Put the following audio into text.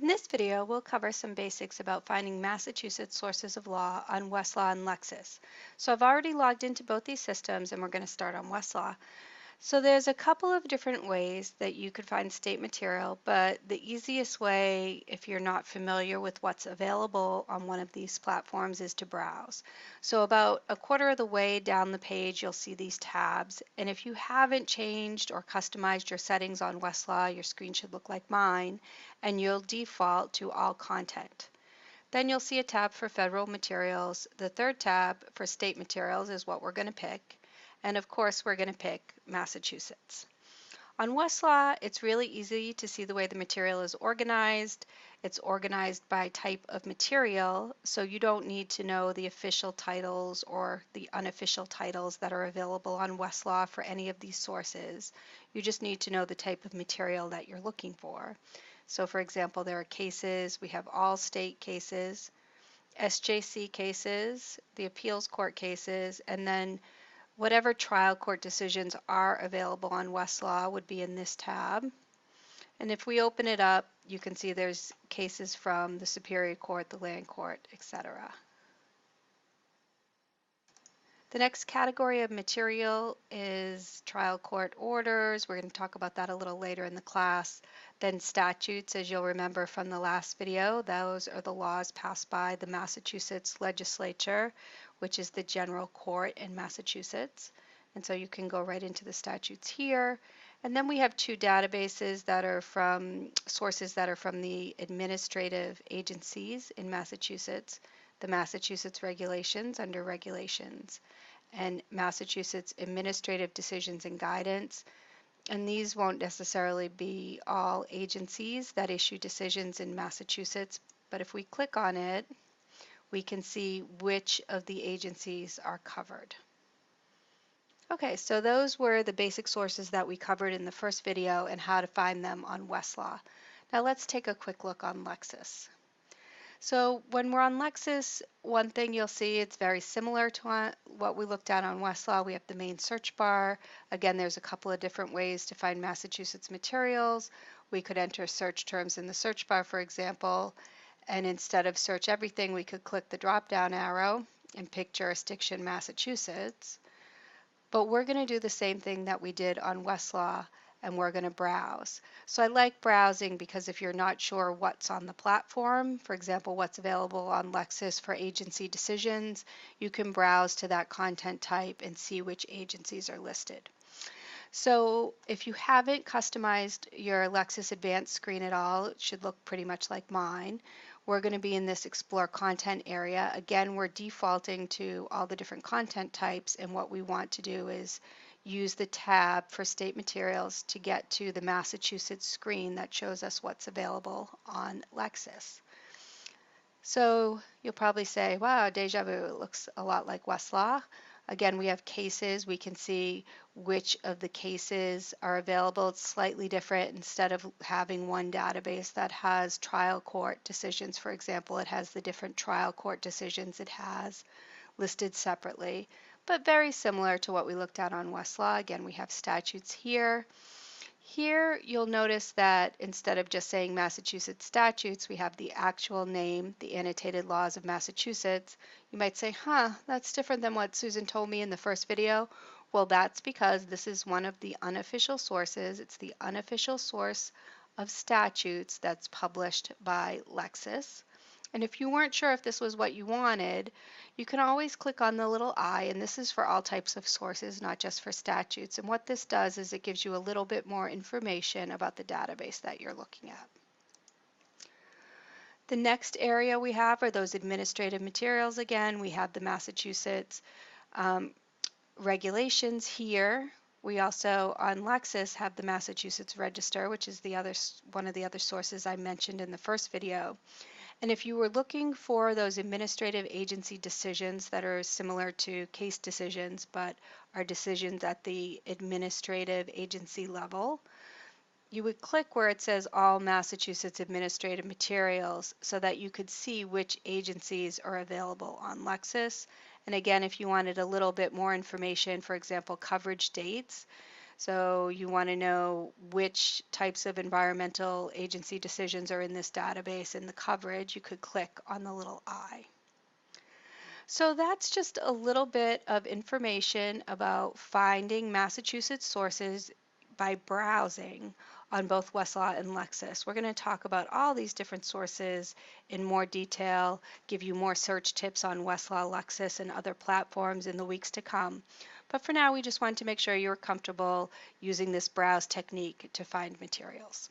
In this video, we'll cover some basics about finding Massachusetts sources of law on Westlaw and Lexis. So I've already logged into both these systems and we're going to start on Westlaw. So there's a couple of different ways that you could find state material, but the easiest way, if you're not familiar with what's available on one of these platforms, is to browse. So about a quarter of the way down the page, you'll see these tabs. And if you haven't changed or customized your settings on Westlaw, your screen should look like mine, and you'll default to all content. Then you'll see a tab for federal materials. The third tab for state materials is what we're going to pick. And of course, we're going to pick Massachusetts. On Westlaw, it's really easy to see the way the material is organized. It's organized by type of material, so you don't need to know the official titles or the unofficial titles that are available on Westlaw for any of these sources. You just need to know the type of material that you're looking for. So for example, there are cases, we have all state cases, SJC cases, the appeals court cases, and then whatever trial court decisions are available on Westlaw would be in this tab. And if we open it up, you can see there's cases from the Superior Court, the Land Court, etc. The next category of material is trial court orders. We're going to talk about that a little later in the class. Then statutes, as you'll remember from the last video, those are the laws passed by the Massachusetts legislature, which is the general court in Massachusetts. And so you can go right into the statutes here. And then we have two databases that are from sources that are from the administrative agencies in Massachusetts, the Massachusetts regulations under regulations, and Massachusetts administrative decisions and guidance. And these won't necessarily be all agencies that issue decisions in Massachusetts, but if we click on it, we can see which of the agencies are covered. Okay, so those were the basic sources that we covered in the first video and how to find them on Westlaw. Now let's take a quick look on Lexis. So when we're on Lexis, one thing you'll see, it's very similar to what we looked at on Westlaw. We have the main search bar. Again, there's a couple of different ways to find Massachusetts materials. We could enter search terms in the search bar, for example, and instead of search everything, we could click the drop-down arrow and pick jurisdiction Massachusetts. But we're going to do the same thing that we did on Westlaw, and we're going to browse. So I like browsing because if you're not sure what's on the platform, for example, what's available on Lexis for agency decisions, you can browse to that content type and see which agencies are listed. So if you haven't customized your Lexis Advanced screen at all, it should look pretty much like mine. We're going to be in this Explore Content area. Again, we're defaulting to all the different content types, and what we want to do is use the tab for state materials to get to the Massachusetts screen that shows us what's available on Lexis. So you'll probably say, wow, deja vu, it looks a lot like Westlaw. Again, we have cases. We can see which of the cases are available. It's slightly different. Instead of having one database that has trial court decisions, for example, it has the different trial court decisions it has listed separately, but very similar to what we looked at on Westlaw. Again, we have statutes here. Here, you'll notice that instead of just saying Massachusetts statutes, we have the actual name, the annotated laws of Massachusetts. You might say, huh, that's different than what Susan told me in the first video. Well, that's because this is one of the unofficial sources. It's the unofficial source of statutes that's published by Lexis. And if you weren't sure if this was what you wanted, you can always click on the little I, and this is for all types of sources, not just for statutes. And what this does is it gives you a little bit more information about the database that you're looking at. The next area we have are those administrative materials again. We have the Massachusetts regulations here. We also, on Lexis, have the Massachusetts Register, which is one of the other sources I mentioned in the first video. And if you were looking for those administrative agency decisions that are similar to case decisions, but are decisions at the administrative agency level, you would click where it says All Massachusetts Administrative Materials so that you could see which agencies are available on Lexis. And again, if you wanted a little bit more information, for example, coverage dates, So you want to know which types of environmental agency decisions are in this database and the coverage. You could click on the little I. So that's just a little bit of information about finding Massachusetts sources by browsing on both Westlaw and Lexis. We're going to talk about all these different sources in more detail, give you more search tips on Westlaw, Lexis, and other platforms in the weeks to come. But for now, we just wanted to make sure you're comfortable using this browse technique to find materials.